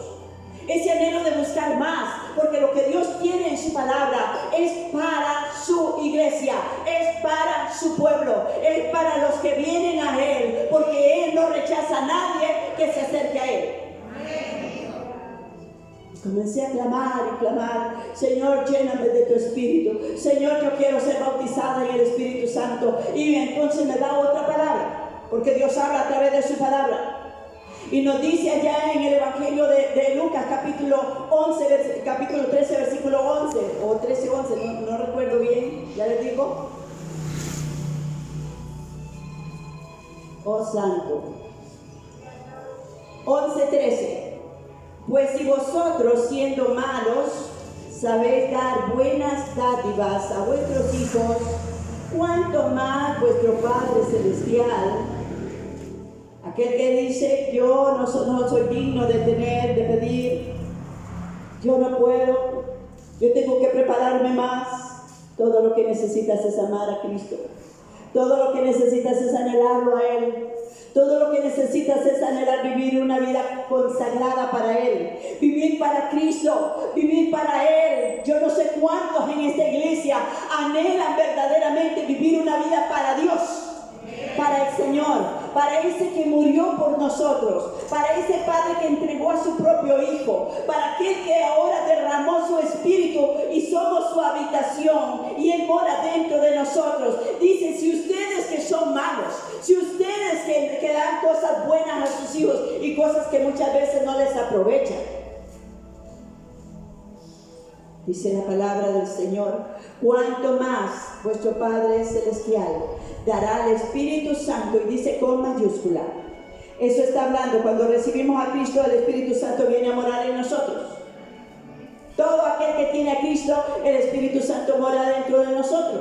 ese anhelo de buscar más, porque lo que Dios tiene en su palabra es para su iglesia, es para su pueblo, es para los que vienen a Él, porque Él no rechaza a nadie que se acerque a Él. Comencé a clamar, Señor, lléname de tu Espíritu, Señor, yo quiero ser bautizada en el Espíritu Santo. Y entonces me da otra palabra, porque Dios habla a través de su palabra. Y nos dice allá en el Evangelio de Lucas, capítulo 13, versículo 11, o 13, 11, no recuerdo bien, ya les digo. Oh Santo. 11, 13. Pues si vosotros, siendo malos, sabéis dar buenas dádivas a vuestros hijos, ¿cuánto más vuestro Padre Celestial? Aquel que dice, yo no soy digno de pedir, yo no puedo, yo tengo que prepararme más. Todo lo que necesitas es amar a Cristo. Todo lo que necesitas es anhelarlo a Él. Todo lo que necesitas es anhelar vivir una vida consagrada para Él. Vivir para Cristo, vivir para Él. Yo no sé cuántos en esta iglesia anhelan verdaderamente vivir una vida para Dios, para el Señor, para ese que murió por nosotros, para ese Padre que entregó a su propio Hijo, para aquel que ahora derramó su Espíritu y somos su habitación y Él mora dentro de nosotros. Dice, si ustedes que son malos, si ustedes que dan cosas buenas a sus hijos y cosas que muchas veces no les aprovechan, dice la palabra del Señor, cuánto más vuestro Padre Celestial dará al Espíritu Santo, y dice con mayúscula. Eso está hablando, cuando recibimos a Cristo, el Espíritu Santo viene a morar en nosotros. Todo aquel que tiene a Cristo, el Espíritu Santo mora dentro de nosotros.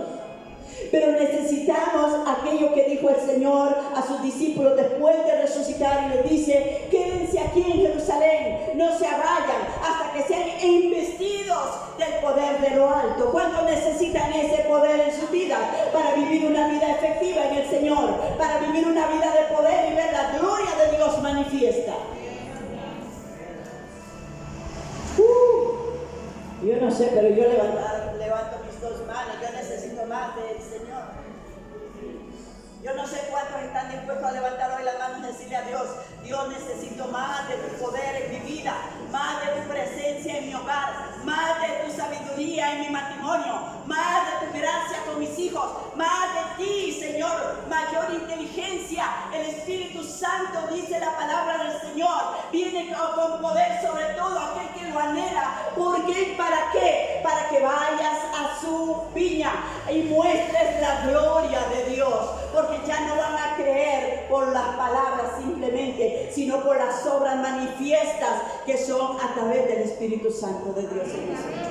Pero necesitamos aquello que dijo el Señor a sus discípulos después de resucitar, y les dice, quédense aquí en Jerusalén, no se vayan hasta que sean investidos del poder de lo alto. ¿Cuántos necesitan ese poder en sus vidas para vivir una vida efectiva en el Señor, para vivir una vida de poder y ver la gloria de Dios manifiesta? Yo no sé, pero yo levanto mis dos manos. Yo necesito más del Señor. Yo no sé cuántos están dispuestos a levantar hoy las manos y decirle a Dios, Dios, necesito más de tu poder en mi vida, más de tu presencia en mi hogar, más de tu sabiduría en mi matrimonio, más de tu gracia con mis hijos, más de ti, Señor, mayor inteligencia. El Espíritu Santo, dice la palabra del Señor, viene con poder sobre todo aquel que lo anhela. ¿Por qué? ¿Para qué? Para que vayas a su viña y muestres la gloria de Dios, porque ya no van a creer por las palabras simplemente, sino por las obras manifiestas que son a través del Espíritu Santo de Dios en nosotros.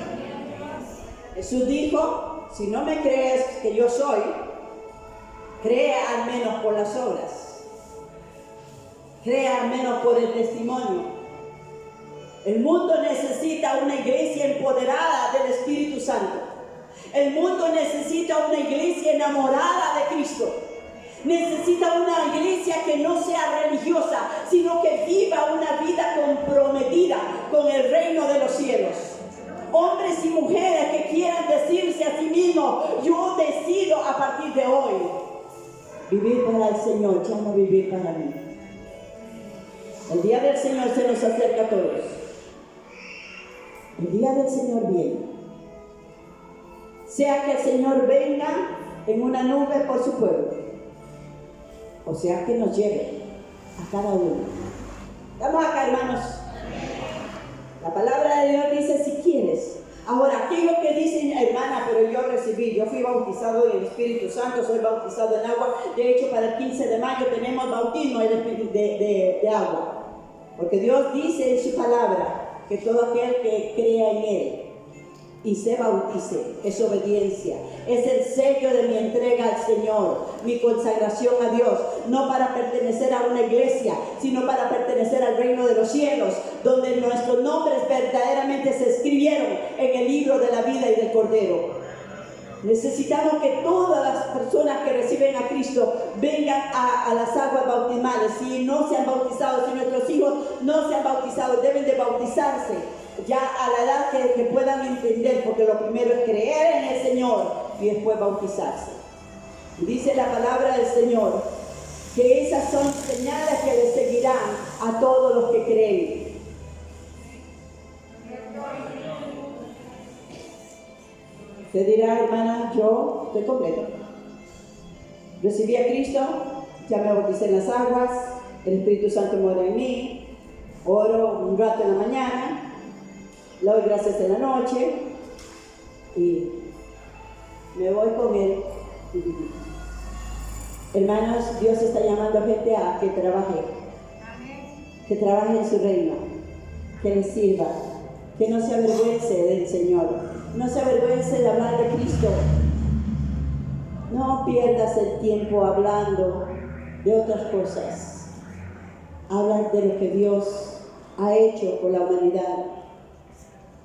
Jesús dijo, si no me crees que yo soy, cree al menos por las obras, cree al menos por el testimonio. El mundo necesita una iglesia empoderada del Espíritu Santo. El mundo necesita una iglesia enamorada de Cristo. Necesita una iglesia que no sea religiosa, sino que viva una vida comprometida con el reino de los cielos. Hombres y mujeres que quieran decirse a sí mismos, yo decido a partir de hoy vivir para el Señor, ya no vivir para mí. El día del Señor se nos acerca a todos. El día del Señor viene. Sea que el Señor venga en una nube por su pueblo, o sea que nos lleve a cada uno. Estamos acá, hermanos. La palabra de Dios dice, si quieres. Ahora, aquellos que dicen, hermana, pero yo fui bautizado en el Espíritu Santo, soy bautizado en agua. De hecho, para el 15 de mayo tenemos bautismo de agua. Porque Dios dice en su palabra que todo aquel que crea en Él y se bautice. Es obediencia, es el sello de mi entrega al Señor, mi consagración a Dios, no para pertenecer a una iglesia, sino para pertenecer al reino de los cielos, donde nuestros nombres verdaderamente se escribieron en el libro de la vida y del Cordero. Necesitamos que todas las personas que reciben a Cristo vengan a las aguas bautismales. Si no se han bautizado, si nuestros hijos no se han bautizado, deben de bautizarse ya a la edad que puedan entender, porque lo primero es creer en el Señor y después bautizarse. Dice la palabra del Señor que esas son señales que le seguirán a todos los que creen. Te dirá, hermana, yo estoy completo. Recibí a Cristo, ya me bauticé en las aguas, el Espíritu Santo mora en mí, oro un rato en la mañana, le doy gracias en la noche y me voy con Él. Hermanos, Dios está llamando a gente a que trabaje en su reino, que le sirva, que no se avergüence del Señor. No se avergüence de hablar de Cristo. No pierdas el tiempo hablando de otras cosas. Habla de lo que Dios ha hecho por la humanidad.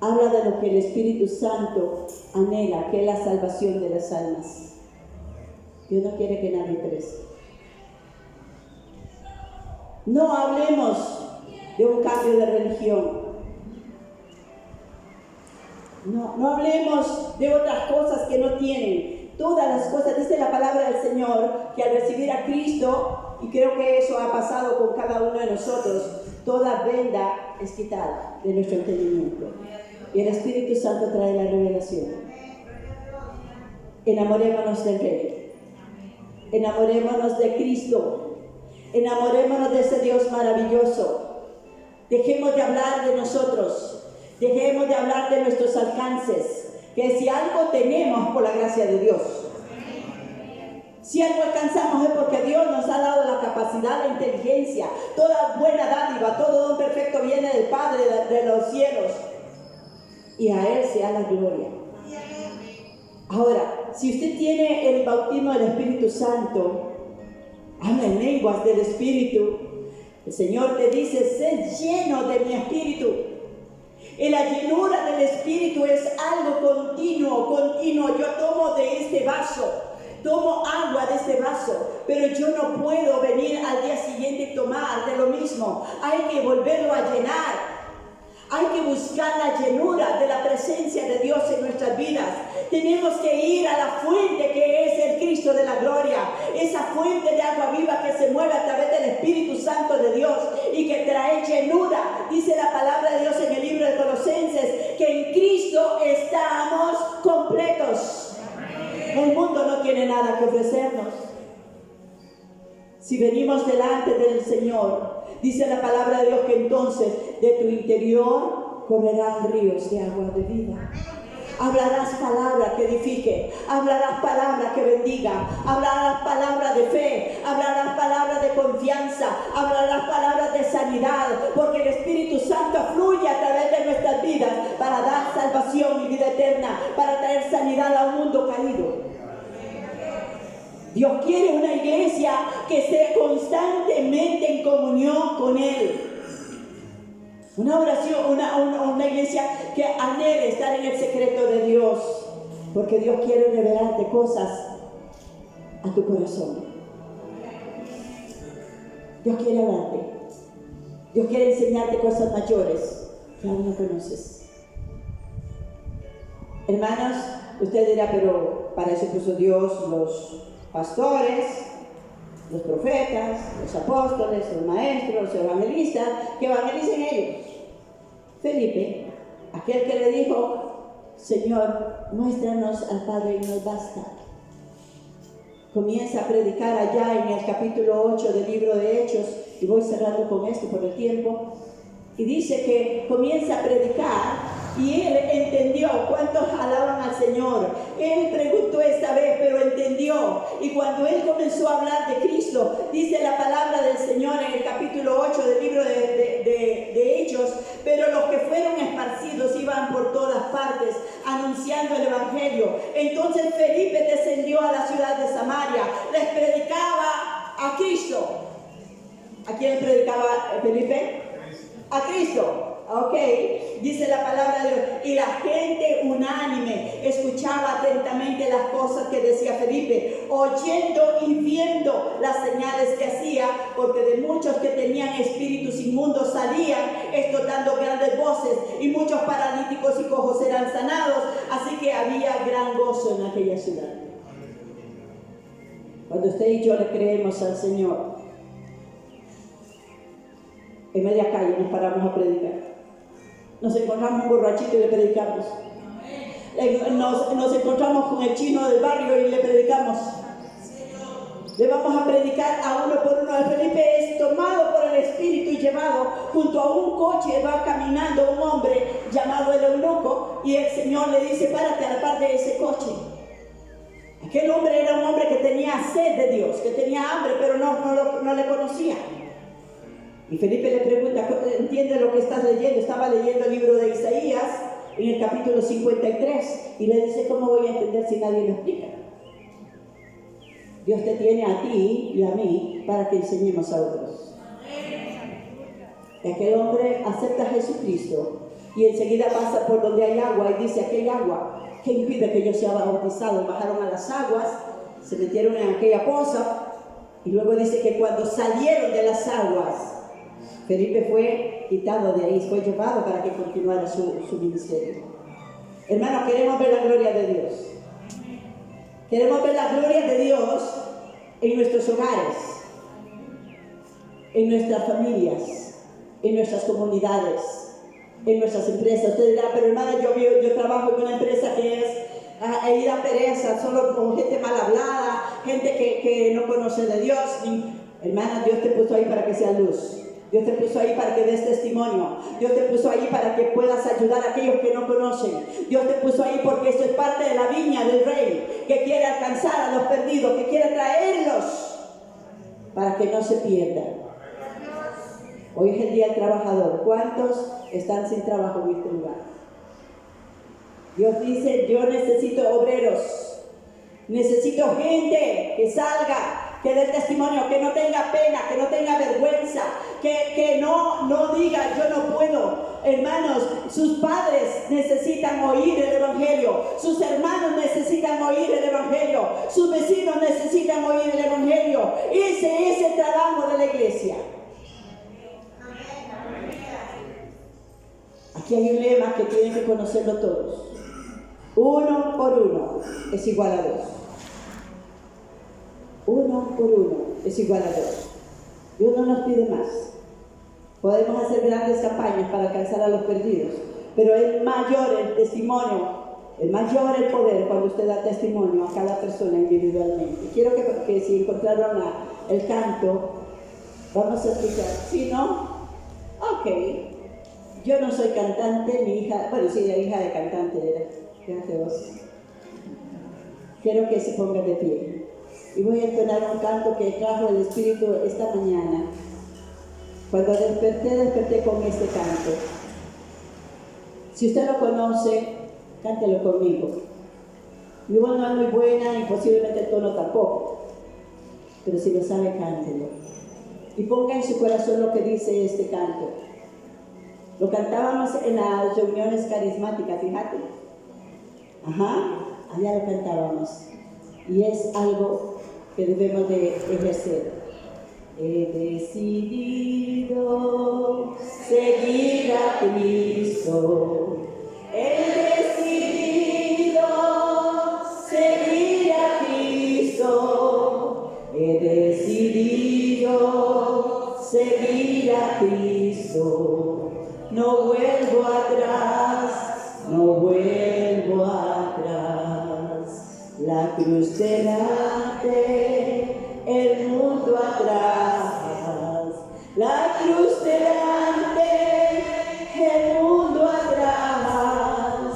Habla de lo que el Espíritu Santo anhela, que es la salvación de las almas. Dios no quiere que nadie perezca. No hablemos de un cambio de religión. No hablemos de otras cosas que no tienen. Todas las cosas, dice la palabra del Señor, que al recibir a Cristo, y creo que eso ha pasado con cada uno de nosotros, toda venda es quitada de nuestro entendimiento. Y el Espíritu Santo trae la revelación. Enamorémonos del Rey. Enamorémonos de Cristo. Enamorémonos de ese Dios maravilloso. Dejemos de hablar de nosotros. Dejemos de hablar de nuestros alcances, que si algo tenemos por la gracia de Dios, si algo alcanzamos es porque Dios nos ha dado la capacidad, la inteligencia, toda buena dádiva, todo don perfecto viene del Padre de los cielos, y a Él sea la gloria. Ahora, si usted tiene el bautismo del Espíritu Santo, habla en lenguas del Espíritu, el Señor te dice, sé lleno de mi Espíritu. Y la llenura del Espíritu es algo continuo. Yo tomo de este vaso, tomo agua de este vaso, pero yo no puedo venir al día siguiente y tomar de lo mismo. Hay que volverlo a llenar. Hay que buscar la llenura de la presencia de Dios en nuestras vidas. Tenemos que ir a la fuente que es el Cristo de la gloria. Esa fuente de agua viva que se mueve a través del Espíritu Santo de Dios y que trae llenura. Dice la palabra de Dios en el libro de Colosenses que en Cristo estamos completos. El mundo no tiene nada que ofrecernos. Si venimos delante del Señor, dice la palabra de Dios que entonces de tu interior correrán ríos de agua de vida. Hablarás palabras que edifiquen, hablarás palabras que bendigan, hablarás palabras de fe, hablarás palabras de confianza, hablarás palabras de sanidad, porque el Espíritu Santo fluye a través de nuestras vidas para dar salvación y vida eterna, para traer sanidad a un mundo caído. Dios quiere una iglesia que esté constantemente en comunión con Él. Una oración, una iglesia que anhele estar en el secreto de Dios. Porque Dios quiere revelarte cosas a tu corazón. Dios quiere hablarte. Dios quiere enseñarte cosas mayores que aún no conoces. Hermanos, usted dirá, pero para eso puso Dios los pastores, los profetas, los apóstoles, los maestros, los evangelistas, que evangelicen ellos. Felipe, aquel que le dijo, Señor, muéstranos al Padre y nos basta. Comienza a predicar allá en el capítulo 8 del libro de Hechos, y voy cerrando con esto por el tiempo, y dice que comienza a predicar. Y él entendió. ¿Cuántos alaban al Señor? Él preguntó esta vez, pero entendió. Y cuando él comenzó a hablar de Cristo, dice la palabra del Señor en el capítulo 8 del libro de Hechos, pero los que fueron esparcidos, iban por todas partes anunciando el Evangelio. Entonces Felipe descendió a la ciudad de Samaria, les predicaba a Cristo. ¿A quién predicaba Felipe? A Cristo. Ok, dice la palabra de Dios, y la gente unánime escuchaba atentamente las cosas que decía Felipe, oyendo y viendo las señales que hacía, porque de muchos que tenían espíritus inmundos salían, estos dando grandes voces, y muchos paralíticos y cojos eran sanados, así que había gran gozo en aquella ciudad. Cuando usted y yo le creemos al Señor, en media calle nos paramos a predicar. Nos encontramos un borrachito y le predicamos. Nos encontramos con el chino del barrio y le predicamos. Le vamos a predicar a uno por uno. El Felipe es tomado por el Espíritu y llevado junto a un coche. Va caminando un hombre llamado el eunuco y el Señor le dice: párate a la par de ese coche. Aquel hombre era un hombre que tenía sed de Dios, que tenía hambre, pero no le conocía. Y Felipe le pregunta: ¿entiendes lo que estás leyendo? Estaba leyendo el libro de Isaías en el capítulo 53 y le dice: ¿cómo voy a entender si nadie me explica? Dios te tiene a ti y a mí para que enseñemos a otros. Y aquel hombre acepta a Jesucristo y enseguida pasa por donde hay agua y dice: aquel agua, ¿qué impide que yo sea bautizado? Bajaron a las aguas, se metieron en aquella poza y luego dice que cuando salieron de las aguas, Felipe fue quitado de ahí, fue llevado para que continuara su ministerio. Hermanos, queremos ver la gloria de Dios. Queremos ver la gloria de Dios en nuestros hogares, en nuestras familias, en nuestras comunidades, en nuestras empresas. Usted dirá: pero hermana, yo trabajo en una empresa que es ir a pereza, solo con gente mal hablada, gente que no conoce de Dios. Hermana, Dios te puso ahí para que sea luz. Dios te puso ahí para que des testimonio. Dios te puso ahí para que puedas ayudar a aquellos que no conocen. Dios te puso ahí porque esto es parte de la viña del Rey, que quiere alcanzar a los perdidos, que quiere traerlos para que no se pierdan. Hoy es el día del trabajador. ¿Cuántos están sin trabajo en este lugar? Dios dice: yo necesito obreros, necesito gente que salga, que dé testimonio, que no tenga pena, que no tenga vergüenza, que no diga: yo no puedo. Hermanos, sus padres necesitan oír el Evangelio, sus hermanos necesitan oír el Evangelio, sus vecinos necesitan oír el Evangelio. Ese es el trabajo de la iglesia. Aquí hay un lema que tienen que conocerlo todos: 1 por 1 es igual a 2. 1 por 1 es igual a 2. Dios no nos pide más. Podemos hacer grandes campañas para alcanzar a los perdidos, pero es mayor el testimonio, es mayor el poder cuando usted da testimonio a cada persona individualmente. Quiero que si encontraron el canto, vamos a escuchar. ¿Sí, no? Ok. Yo no soy cantante, mi hija, bueno, sí, la hija de cantante era. Fíjate vos. Quiero que se ponga de pie. Y voy a entonar un canto que trajo el Espíritu esta mañana. Cuando desperté con este canto. Si usted lo conoce, cántelo conmigo. Mi voz no es muy buena y posiblemente el tono tampoco. Pero si lo sabe, cántelo. Y ponga en su corazón lo que dice este canto. Lo cantábamos en las reuniones carismáticas, fíjate. Ajá, allá lo cantábamos. Y es algo que debemos de ejercer. He decidido seguir a Cristo. He decidido seguir a Cristo. He decidido seguir a Cristo. No vuelvo atrás, no vuelvo atrás. La cruz delante, el mundo atrás. La cruz delante, el mundo atrás.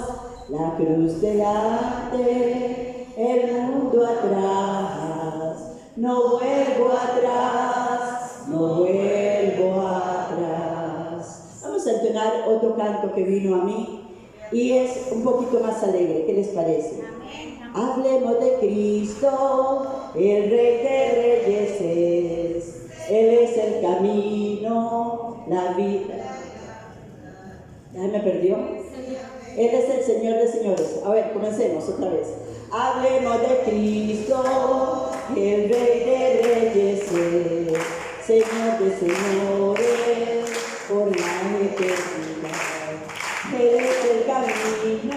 La cruz delante, el mundo atrás. No vuelvo atrás, no vuelvo atrás. Vamos a entonar otro canto que vino a mí y es un poquito más alegre. ¿Qué les parece? Hablemos de Cristo, el Rey de Reyes es. Él es el camino, la vida. ¿Ya me perdió? Él es el Señor de señores. A ver, comencemos otra vez. Hablemos de Cristo, el Rey de Reyes es. Señor de señores, por la eternidad. Él es el camino,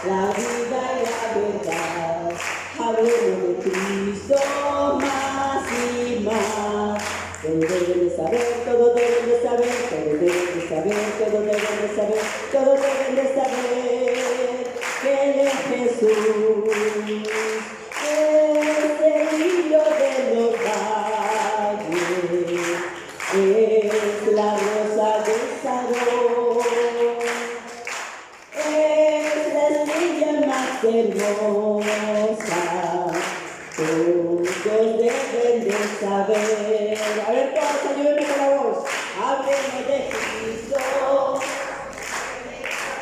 la vida y la verdad. Hablemos de Cristo más y más. Todos deben de saber, todos deben de saber, todos deben de saber, todos deben de saber, todos deben de saber que Él es Jesús. Es el hilo de los valles, es la rosa de Sarón, es la estrella más hermosa. Todos deben de saber. A ver, todos ayúdenme con la voz. Hablemos de Cristo.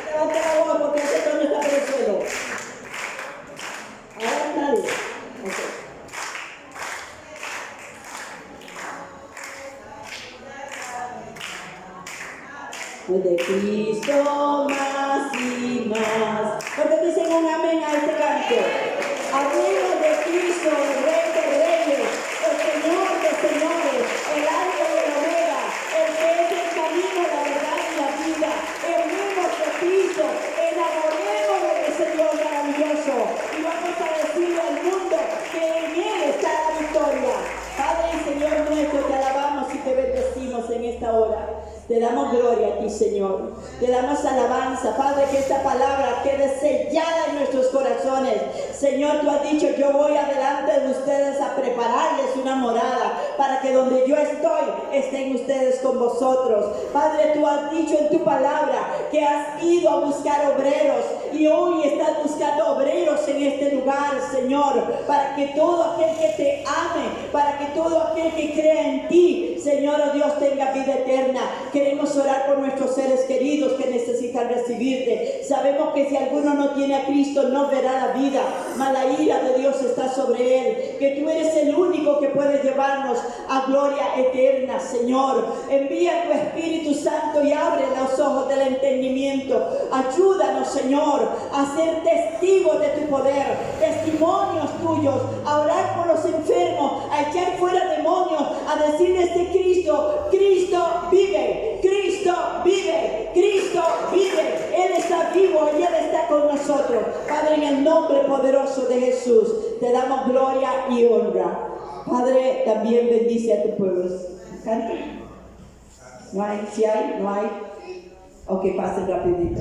Levanta la voz porque ese tono está por el suelo. Ahora nadie. Okay. De Cristo más y más. ¿Cuántos dicen un amén a este canto? Hablemos de Cristo, el Rey de Reyes, el Señor de señores, el Alfa y el Omega, el que es el camino, la verdad y la vida. Hablemos de Cristo, enamorémonos del Señor maravilloso y vamos a decirle al mundo que en Él está la victoria. Padre y Señor nuestro, te alabamos y te bendecimos en esta hora. Te damos gloria a ti, Señor. Te damos alabanza, Padre, que esta palabra quede sellada en nuestros corazones. Señor, tú has dicho, yo voy adelante de ustedes a prepararles una morada para que donde yo estoy, estén ustedes con vosotros. Padre, tú has dicho en tu palabra que has ido a buscar obreros y hoy estás buscando obreros en este lugar, Señor, para que todo aquel que te ame, para que todo aquel que crea en ti, Señor, oh Dios, tenga vida eterna. Queremos orar por nuestros seres queridos que necesitan recibirte. Sabemos que si alguno no tiene a Cristo, no verá la vida, mas la ira de Dios está sobre él. Que tú eres el único que puede llevarnos a gloria eterna, Señor. Envía tu Espíritu Santo y abre los ojos del entendimiento. Ayúdanos, Señor, a ser testigos de tu poder, testimonios tuyos, a orar por los enfermos, a echar fuera demonios, a decirles de Cristo, Cristo vive, Cristo vive, Cristo vive. Él está vivo y Él está con nosotros. Padre, en el nombre poderoso de Jesús, te damos gloria y honra. Padre, también bendice a tu pueblo. ¿Canta? ¿No hay? ¿Sí hay? ¿No hay? Ok, pasen rapidito.